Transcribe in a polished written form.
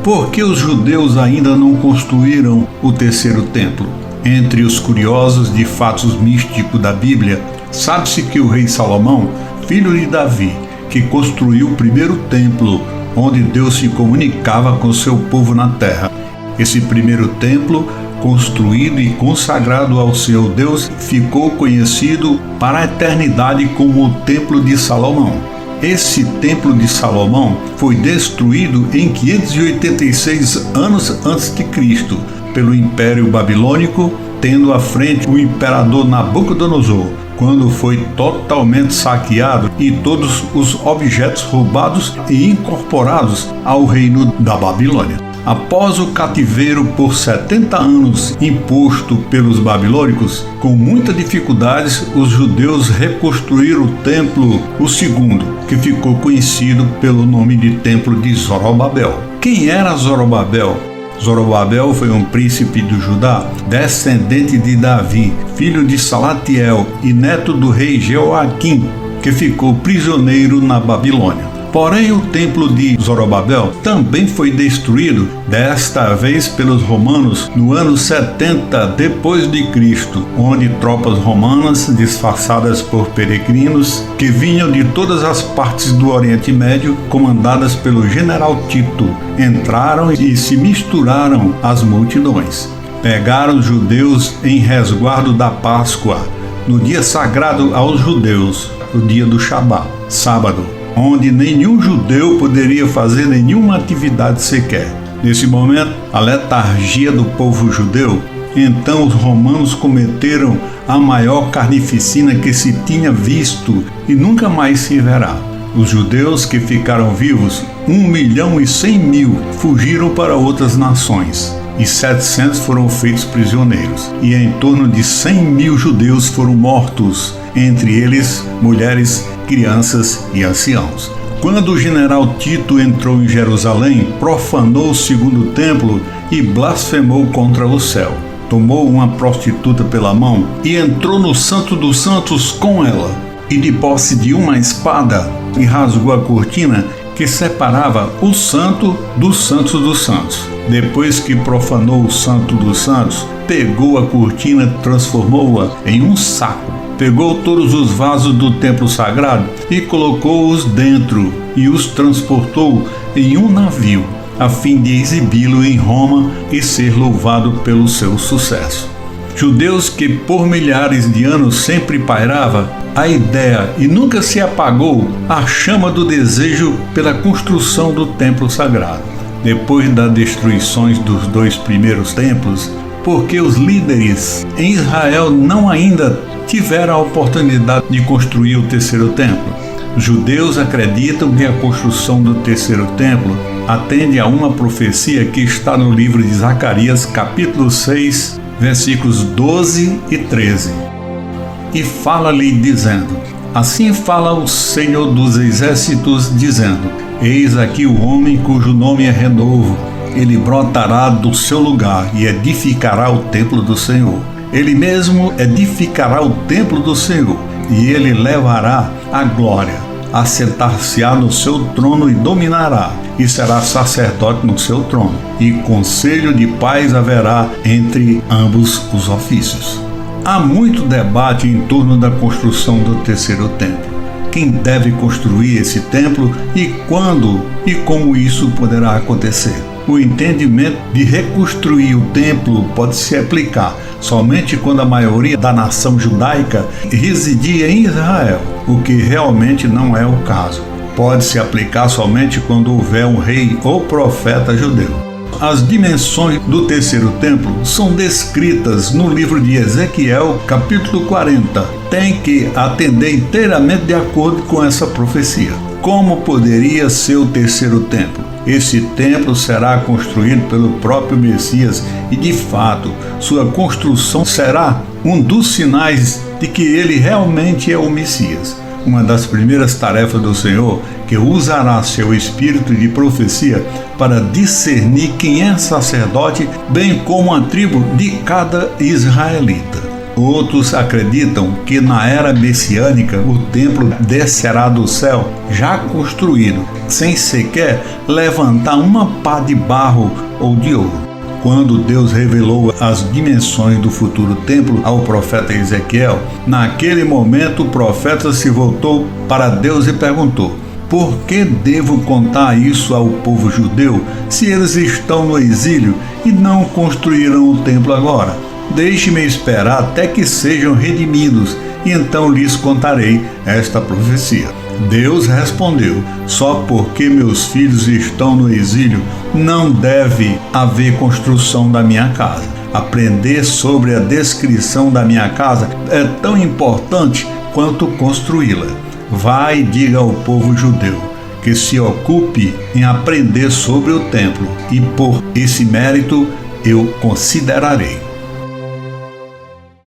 Por que os judeus ainda não construíram o terceiro templo? Entre os curiosos de fatos místicos da Bíblia, sabe-se que o rei Salomão, filho de Davi, que construiu o primeiro templo, onde Deus se comunicava com seu povo na terra. Esse primeiro templo, construído e consagrado ao seu Deus, ficou conhecido para a eternidade como o Templo de Salomão. Esse Templo de Salomão foi destruído em 586 anos antes de Cristo pelo Império Babilônico, tendo à frente o imperador Nabucodonosor, quando foi totalmente saqueado e todos os objetos roubados e incorporados ao reino da Babilônia. Após o cativeiro por 70 anos imposto pelos babilônicos, com muitas dificuldades, os judeus reconstruíram o templo, o segundo, que ficou conhecido pelo nome de Templo de Zorobabel. Quem era Zorobabel? Zorobabel foi um príncipe do Judá, descendente de Davi, filho de Salatiel e neto do rei Jeoaquim, que ficou prisioneiro na Babilônia. Porém, o templo de Zorobabel também foi destruído, desta vez pelos romanos, no ano 70 depois de Cristo, onde tropas romanas, disfarçadas por peregrinos, que vinham de todas as partes do Oriente Médio, comandadas pelo general Tito, entraram e se misturaram às multidões. Pegaram os judeus em resguardo da Páscoa, no dia sagrado aos judeus, o dia do Shabá, sábado, onde nenhum judeu poderia fazer nenhuma atividade sequer. Nesse momento, a letargia do povo judeu, então os romanos cometeram a maior carnificina que se tinha visto e nunca mais se verá. Os judeus que ficaram vivos, 1.100.000, fugiram para outras nações, e 700 foram feitos prisioneiros, e em torno de 100.000 judeus foram mortos, entre eles mulheres, crianças e anciãos. Quando o general Tito entrou em Jerusalém, profanou o segundo templo e blasfemou contra o céu. Tomou uma prostituta pela mão e entrou no Santo dos Santos com ela, e de posse de uma espada, e rasgou a cortina que separava o Santo dos Santos dos Santos. Depois que profanou o Santo dos Santos, pegou a cortina e transformou-a em um saco. Pegou todos os vasos do templo sagrado e colocou-os dentro e os transportou em um navio, a fim de exibi-lo em Roma e ser louvado pelo seu sucesso. Judeus que por milhares de anos sempre pairava a ideia e nunca se apagou a chama do desejo pela construção do templo sagrado. Depois das destruições dos dois primeiros templos, porque os líderes em Israel não ainda tiveram a oportunidade de construir o terceiro templo. Os judeus acreditam que a construção do terceiro templo atende a uma profecia que está no livro de Zacarias, capítulo 6, versículos 12 e 13. E fala-lhe dizendo: assim fala o Senhor dos Exércitos, dizendo: eis aqui o homem cujo nome é Renovo. Ele brotará do seu lugar e edificará o templo do Senhor. Ele mesmo edificará o templo do Senhor, e ele levará a glória. Assentar-se-á no seu trono e dominará, e será sacerdote no seu trono, e conselho de paz haverá entre ambos os ofícios. Há muito debate em torno da construção do terceiro templo. Quem deve construir esse templo e quando e como isso poderá acontecer? O entendimento de reconstruir o templo pode se aplicar somente quando a maioria da nação judaica residia em Israel, o que realmente não é o caso. Pode se aplicar somente quando houver um rei ou profeta judeu. As dimensões do terceiro templo são descritas no livro de Ezequiel, capítulo 40. Tem que atender inteiramente de acordo com essa profecia. Como poderia ser o terceiro templo? Esse templo será construído pelo próprio Messias e, de fato, sua construção será um dos sinais de que ele realmente é o Messias. Uma das primeiras tarefas do Senhor, que usará seu espírito de profecia para discernir quem é sacerdote, bem como a tribo de cada israelita. Outros acreditam que na era messiânica o templo descerá do céu já construído, sem sequer levantar uma pá de barro ou de ouro. Quando Deus revelou as dimensões do futuro templo ao profeta Ezequiel, naquele momento o profeta se voltou para Deus e perguntou: por que devo contar isso ao povo judeu se eles estão no exílio e não construirão o templo agora? Deixe-me esperar até que sejam redimidos, e então lhes contarei esta profecia. Deus respondeu: só porque meus filhos estão no exílio, não deve haver construção da minha casa. Aprender sobre a descrição da minha casa é tão importante quanto construí-la. Vai e diga ao povo judeu que se ocupe em aprender sobre o templo, e por esse mérito eu considerarei.